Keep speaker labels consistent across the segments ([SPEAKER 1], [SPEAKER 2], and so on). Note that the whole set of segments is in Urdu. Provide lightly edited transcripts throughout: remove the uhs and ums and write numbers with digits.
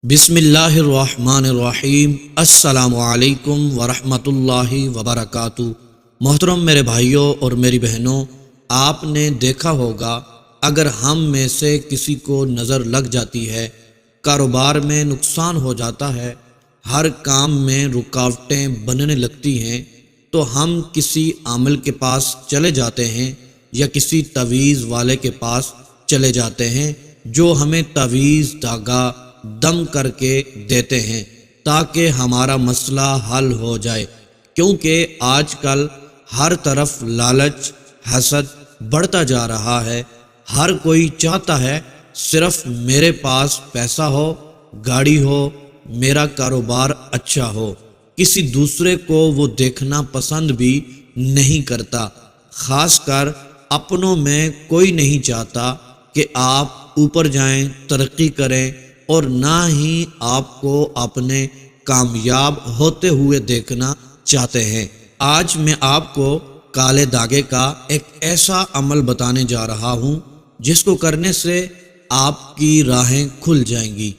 [SPEAKER 1] بسم اللہ الرحمن الرحیم۔ السلام علیکم ورحمۃ اللہ وبرکاتہ۔ محترم میرے بھائیوں اور میری بہنوں، آپ نے دیکھا ہوگا اگر ہم میں سے کسی کو نظر لگ جاتی ہے، کاروبار میں نقصان ہو جاتا ہے، ہر کام میں رکاوٹیں بننے لگتی ہیں، تو ہم کسی عامل کے پاس چلے جاتے ہیں یا کسی تعویذ والے کے پاس چلے جاتے ہیں جو ہمیں تعویذ دھاگا دم کر کے دیتے ہیں تاکہ ہمارا مسئلہ حل ہو جائے، کیونکہ آج کل ہر طرف لالچ، حسد بڑھتا جا رہا ہے۔ ہر کوئی چاہتا ہے صرف میرے پاس پیسہ ہو، گاڑی ہو، میرا کاروبار اچھا ہو۔ کسی دوسرے کو وہ دیکھنا پسند بھی نہیں کرتا، خاص کر اپنوں میں کوئی نہیں چاہتا کہ آپ اوپر جائیں، ترقی کریں، اور نہ ہی آپ کو اپنے کامیاب ہوتے ہوئے دیکھنا چاہتے ہیں۔ آج میں آپ کو کالے دھاگے کا ایک ایسا عمل بتانے جا رہا ہوں جس کو کرنے سے آپ کی راہیں کھل جائیں گی۔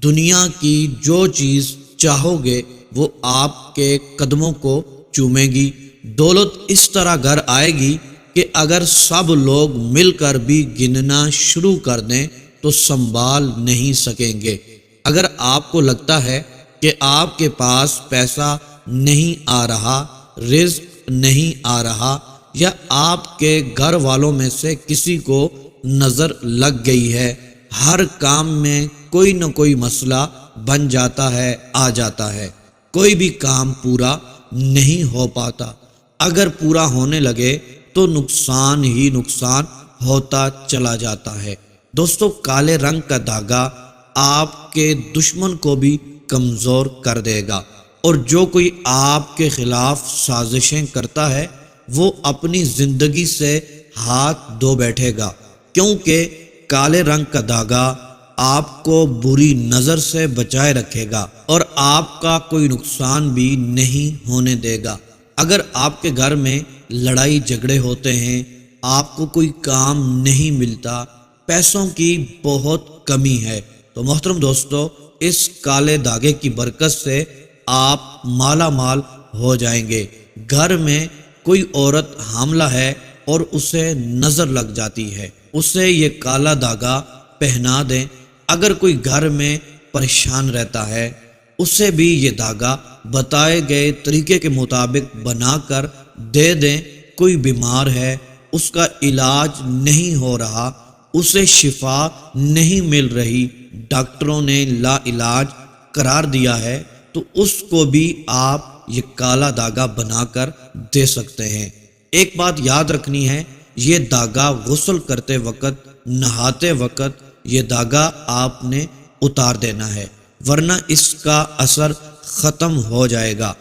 [SPEAKER 1] دنیا کی جو چیز چاہو گے وہ آپ کے قدموں کو چومے گی۔ دولت اس طرح گھر آئے گی کہ اگر سب لوگ مل کر بھی گننا شروع کر دیں تو سنبھال نہیں سکیں گے۔ اگر آپ کو لگتا ہے کہ آپ کے پاس پیسہ نہیں آ رہا، رزق نہیں آ رہا، یا آپ کے گھر والوں میں سے کسی کو نظر لگ گئی ہے، ہر کام میں کوئی نہ کوئی مسئلہ بن جاتا ہے، آ جاتا ہے، کوئی بھی کام پورا نہیں ہو پاتا، اگر پورا ہونے لگے تو نقصان ہی نقصان ہوتا چلا جاتا ہے۔ دوستو، کالے رنگ کا دھاگا آپ کے دشمن کو بھی کمزور کر دے گا، اور جو کوئی آپ کے خلاف سازشیں کرتا ہے وہ اپنی زندگی سے ہاتھ دھو بیٹھے گا، کیونکہ کالے رنگ کا دھاگا آپ کو بری نظر سے بچائے رکھے گا اور آپ کا کوئی نقصان بھی نہیں ہونے دے گا۔ اگر آپ کے گھر میں لڑائی جھگڑے ہوتے ہیں، آپ کو کوئی کام نہیں ملتا، پیسوں کی بہت کمی ہے، تو محترم دوستو، اس کالے دھاگے کی برکت سے آپ مالا مال ہو جائیں گے۔ گھر میں کوئی عورت حاملہ ہے اور اسے نظر لگ جاتی ہے، اسے یہ کالا دھاگا پہنا دیں۔ اگر کوئی گھر میں پریشان رہتا ہے، اسے بھی یہ دھاگا بتائے گئے طریقے کے مطابق بنا کر دے دیں۔ کوئی بیمار ہے، اس کا علاج نہیں ہو رہا، اسے شفا نہیں مل رہی، ڈاکٹروں نے لا علاج قرار دیا ہے، تو اس کو بھی آپ یہ کالا دھاگا بنا کر دے سکتے ہیں۔ ایک بات یاد رکھنی ہے، یہ دھاگا غسل کرتے وقت، نہاتے وقت یہ دھاگا آپ نے اتار دینا ہے، ورنہ اس کا اثر ختم ہو جائے گا۔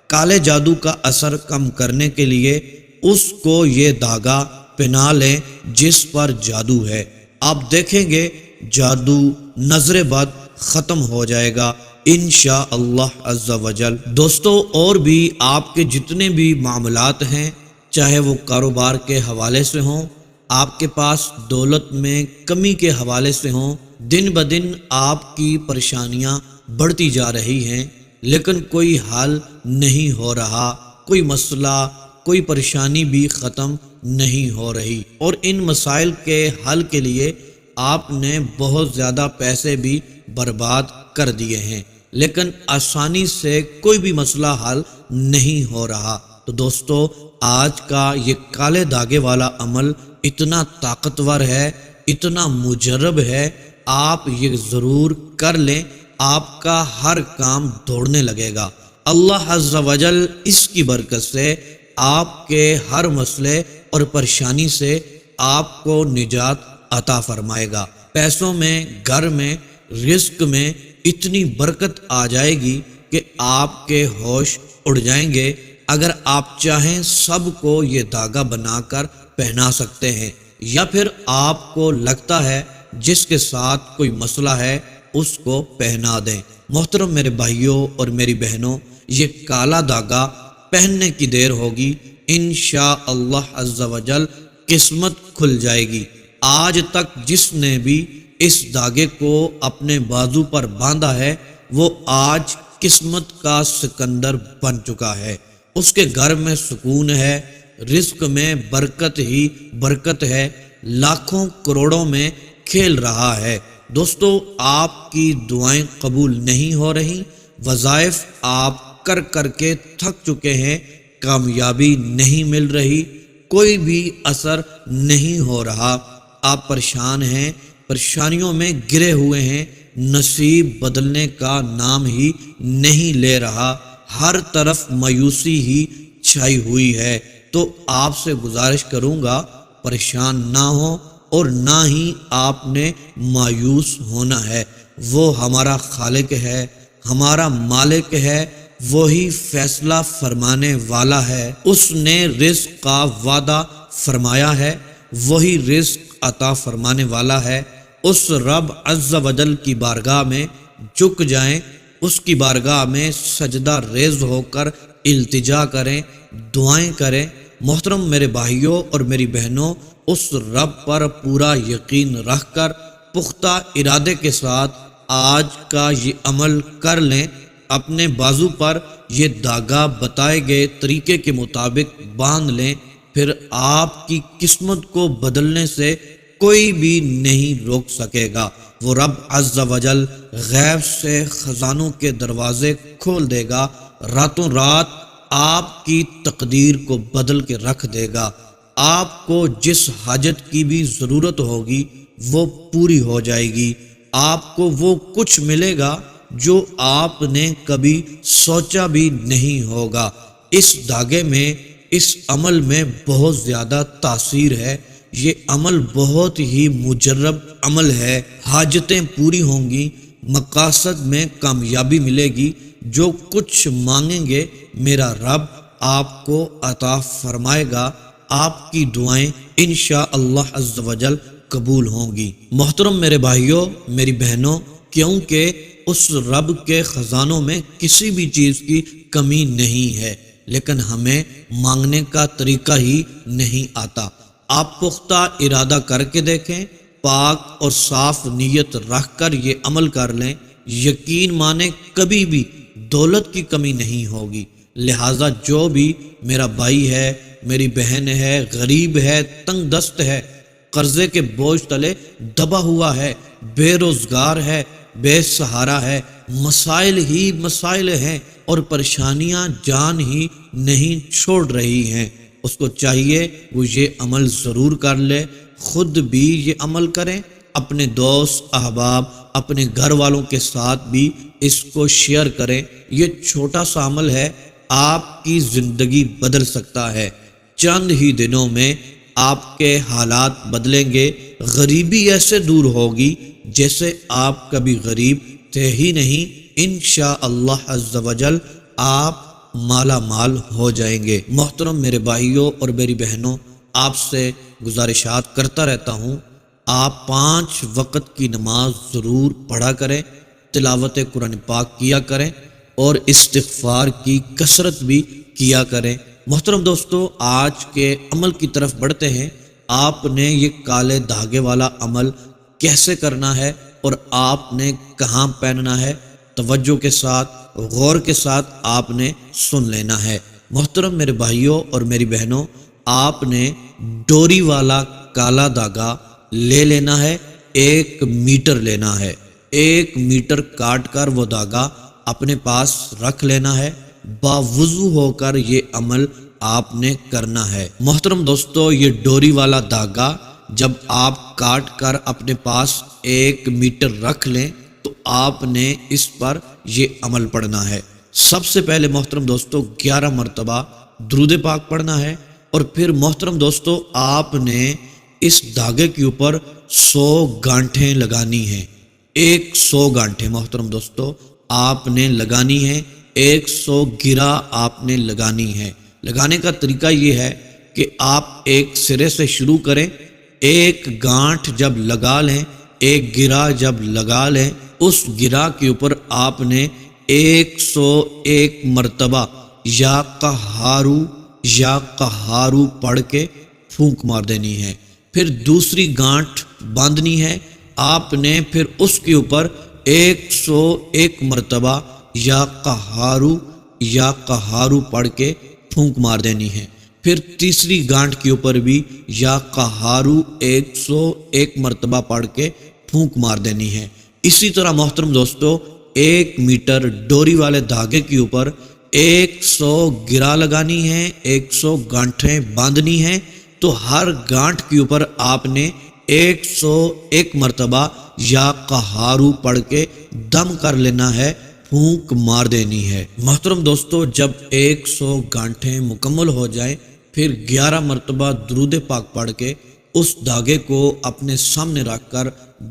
[SPEAKER 1] کالے جادو کا اثر کم کرنے کے لیے اس کو یہ دھاگا پہنا لیں جس پر جادو ہے، آپ دیکھیں گے جادو نظر بد ختم ہو جائے گا انشاءاللہ عز و جل۔ دوستو، اور بھی آپ کے جتنے بھی معاملات ہیں، چاہے وہ کاروبار کے حوالے سے ہوں، آپ کے پاس دولت میں کمی کے حوالے سے ہوں، دن بدن آپ کی پریشانیاں بڑھتی جا رہی ہیں لیکن کوئی حل نہیں ہو رہا، کوئی مسئلہ، کوئی پریشانی بھی ختم نہیں ہو رہی، اور ان مسائل کے حل کے لیے آپ نے بہت زیادہ پیسے بھی برباد کر دیے ہیں، لیکن آسانی سے کوئی بھی مسئلہ حل نہیں ہو رہا، تو دوستو، آج کا یہ کالے دھاگے والا عمل اتنا طاقتور ہے، اتنا مجرب ہے، آپ یہ ضرور کر لیں، آپ کا ہر کام دوڑنے لگے گا۔ اللہ عز و جل اس کی برکت سے آپ کے ہر مسئلے اور پریشانی سے آپ کو نجات عطا فرمائے گا۔ پیسوں میں، گھر میں، رزق میں اتنی برکت آ جائے گی کہ آپ کے ہوش اڑ جائیں گے۔ اگر آپ چاہیں سب کو یہ دھاگا بنا کر پہنا سکتے ہیں، یا پھر آپ کو لگتا ہے جس کے ساتھ کوئی مسئلہ ہے اس کو پہنا دیں۔ محترم میرے بھائیوں اور میری بہنوں، یہ کالا دھاگا پہننے کی دیر ہوگی، انشاءاللہ عز و جل قسمت کھل جائے گی۔ آج تک جس نے بھی اس دھاگے کو اپنے بازو پر باندھا ہے وہ آج قسمت کا سکندر بن چکا ہے۔ اس کے گھر میں سکون ہے، رزق میں برکت ہی برکت ہے، لاکھوں کروڑوں میں کھیل رہا ہے۔ دوستو، آپ کی دعائیں قبول نہیں ہو رہی، وظائف آپ کر کر کے تھک چکے ہیں، کامیابی نہیں مل رہی، کوئی بھی اثر نہیں ہو رہا، آپ پریشان ہیں، پریشانیوں میں گرے ہوئے ہیں، نصیب بدلنے کا نام ہی نہیں لے رہا، ہر طرف مایوسی ہی چھائی ہوئی ہے۔ تو آپ سے گزارش کروں گا پریشان نہ ہو اور نہ ہی آپ نے مایوس ہونا ہے۔ وہ ہمارا خالق ہے، ہمارا مالک ہے، وہی فیصلہ فرمانے والا ہے، اس نے رزق کا وعدہ فرمایا ہے، وہی رزق عطا فرمانے والا ہے۔ اس رب عز و جل کی بارگاہ میں جھک جائیں، اس کی بارگاہ میں سجدہ ریز ہو کر التجا کریں، دعائیں کریں۔ محترم میرے بھائیوں اور میری بہنوں، اس رب پر پورا یقین رکھ کر پختہ ارادے کے ساتھ آج کا یہ عمل کر لیں، اپنے بازو پر یہ دھاگا بتائے گئے طریقے کے مطابق باندھ لیں، پھر آپ کی قسمت کو بدلنے سے کوئی بھی نہیں روک سکے گا۔ وہ رب عز و جل غیب سے خزانوں کے دروازے کھول دے گا، راتوں رات آپ کی تقدیر کو بدل کے رکھ دے گا۔ آپ کو جس حاجت کی بھی ضرورت ہوگی وہ پوری ہو جائے گی، آپ کو وہ کچھ ملے گا جو آپ نے کبھی سوچا بھی نہیں ہوگا۔ اس دھاگے میں، اس عمل میں بہت زیادہ تاثیر ہے، یہ عمل بہت ہی مجرب عمل ہے، حاجتیں پوری ہوں گی، مقاصد میں کامیابی ملے گی، جو کچھ مانگیں گے میرا رب آپ کو عطا فرمائے گا، آپ کی دعائیں انشاءاللہ عز و جل قبول ہوں گی۔ محترم میرے بھائیوں، میری بہنوں، کیونکہ اس رب کے خزانوں میں کسی بھی چیز کی کمی نہیں ہے، لیکن ہمیں مانگنے کا طریقہ ہی نہیں آتا۔ آپ پختہ ارادہ کر کے دیکھیں، پاک اور صاف نیت رکھ کر یہ عمل کر لیں، یقین مانیں کبھی بھی دولت کی کمی نہیں ہوگی۔ لہٰذا جو بھی میرا بھائی ہے، میری بہن ہے، غریب ہے، تنگ دست ہے، قرضے کے بوجھ تلے دبا ہوا ہے، بے روزگار ہے، بے سہارا ہے، مسائل ہی مسائل ہیں اور پریشانیاں جان ہی نہیں چھوڑ رہی ہیں، اس کو چاہیے وہ یہ عمل ضرور کر لے، خود بھی یہ عمل کریں، اپنے دوست احباب، اپنے گھر والوں کے ساتھ بھی اس کو شیئر کریں۔ یہ چھوٹا سا عمل ہے، آپ کی زندگی بدل سکتا ہے، چند ہی دنوں میں آپ کے حالات بدلیں گے، غریبی ایسے دور ہوگی جیسے آپ کبھی غریب تھے ہی نہیں، انشاءاللہ عز و جل آپ مالا مال ہو جائیں گے۔ محترم میرے بھائیوں اور میری بہنوں، آپ سے گزارشات کرتا رہتا ہوں، آپ 5 وقت کی نماز ضرور پڑھا کریں، تلاوت قرآن پاک کیا کریں اور استغفار کی کثرت بھی کیا کریں۔ محترم دوستو، آج کے عمل کی طرف بڑھتے ہیں۔ آپ نے یہ کالے دھاگے والا عمل کیسے کرنا ہے اور آپ نے کہاں پہننا ہے، توجہ کے ساتھ، غور کے ساتھ آپ نے سن لینا ہے۔ محترم میرے بھائیوں اور میری بہنوں، آپ نے ڈوری والا کالا دھاگا لے لینا ہے، 1 میٹر لینا ہے، 1 میٹر کاٹ کر وہ دھاگا اپنے پاس رکھ لینا ہے، باوضو ہو کر یہ عمل آپ نے کرنا ہے۔ محترم دوستو، یہ ڈوری والا دھاگا جب آپ کاٹ کر اپنے پاس 1 میٹر رکھ لیں تو آپ نے اس پر یہ عمل پڑھنا ہے۔ سب سے پہلے محترم دوستو 11 مرتبہ درود پاک پڑھنا ہے، اور پھر محترم دوستو آپ نے اس دھاگے کے اوپر 100 گانٹھیں لگانی ہیں، 100 گانٹھیں محترم دوستو آپ نے لگانی ہیں، 100 گرہ آپ نے لگانی ہے۔ لگانے کا طریقہ یہ ہے کہ آپ ایک سرے سے شروع کریں، 1 گانٹھ جب لگا لیں، 1 گرہ جب لگا لیں، اس گرہ کے اوپر آپ نے 101 مرتبہ یا قہارو پڑھ کے پھونک مار دینی ہے۔ پھر دوسری گانٹھ باندھنی ہے، آپ نے پھر اس کے اوپر 101 مرتبہ یا قہارو پڑھ کے پھونک مار دینی ہے۔ پھر تیسری گانٹھ کے اوپر بھی یا قہارو 101 مرتبہ پڑھ کے پھونک مار دینی ہے۔ اسی طرح محترم دوستو 1 میٹر ڈوری والے دھاگے کے اوپر 100 گرا لگانی ہے، 100 گانٹھیں باندھنی ہیں، تو ہر گانٹھ کے اوپر آپ نے 101 مرتبہ یا قہارو پڑھ کے دم کر لینا ہے، پھونک مار دینی ہے۔ محترم دوستو جب 100 گانٹھیں مکمل ہو جائیں پھر 11 مرتبہ درود پاک پڑھ کے اس دھاگے کو اپنے سامنے رکھ کر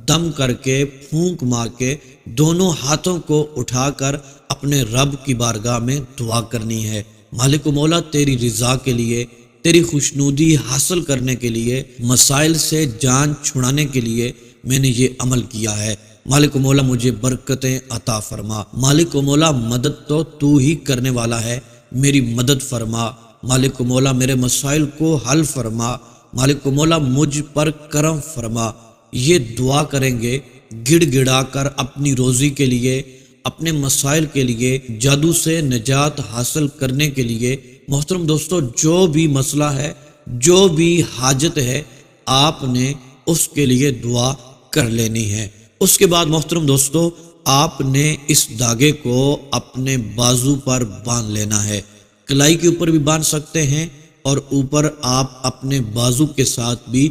[SPEAKER 1] دم کر کے پھونک مار کے دونوں ہاتھوں کو اٹھا کر اپنے رب کی بارگاہ میں دعا کرنی ہے۔ مالک و مولا تیری رضا کے لیے، تیری خوشنودی حاصل کرنے کے لیے، مسائل سے جان چھڑانے کے لیے میں نے یہ عمل کیا ہے۔ مالک و مولا مجھے برکتیں عطا فرما۔ مالک و مولا مدد تو ہی کرنے والا ہے، میری مدد فرما۔ مالک و مولا میرے مسائل کو حل فرما۔ مالک و مولا مجھ پر کرم فرما۔ یہ دعا کریں گے گڑ گڑا کر اپنی روزی کے لیے، اپنے مسائل کے لیے، جادو سے نجات حاصل کرنے کے لیے۔ محترم دوستو جو بھی مسئلہ ہے، جو بھی حاجت ہے، آپ نے اس کے لیے دعا کر لینی ہے۔ اس کے بعد محترم دوستو آپ نے اس دھاگے کو اپنے بازو پر باندھ لینا ہے۔ کلائی کے اوپر بھی باندھ سکتے ہیں اور اوپر آپ اپنے بازو کے ساتھ بھی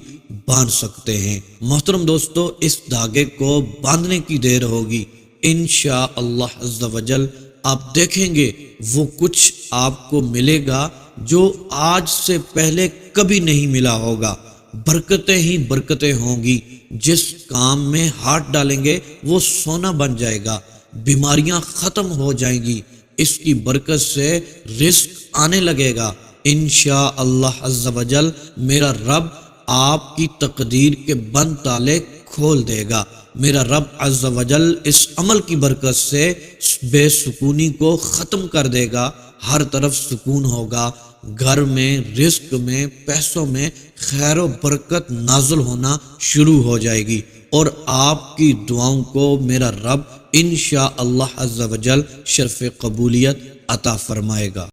[SPEAKER 1] باندھ سکتے ہیں۔ محترم دوستو اس دھاگے کو باندھنے کی دیر ہوگی، انشاءاللہ عز و جل آپ دیکھیں گے وہ کچھ آپ کو ملے گا جو آج سے پہلے کبھی نہیں ملا ہوگا۔ برکتیں ہی برکتیں ہوں گی، جس کام میں ہاتھ ڈالیں گے وہ سونا بن جائے گا، بیماریاں ختم ہو جائیں گی، اس کی برکت سے رزق آنے لگے گا۔ انشاءاللہ عز و جل میرا رب آپ کی تقدیر کے بند تالے کھول دے گا۔ میرا رب عز و جل اس عمل کی برکت سے بے سکونی کو ختم کر دے گا، ہر طرف سکون ہوگا، گھر میں، رزق میں، پیسوں میں خیر و برکت نازل ہونا شروع ہو جائے گی، اور آپ کی دعاؤں کو میرا رب انشاءاللہ عز و جل شرف قبولیت عطا فرمائے گا۔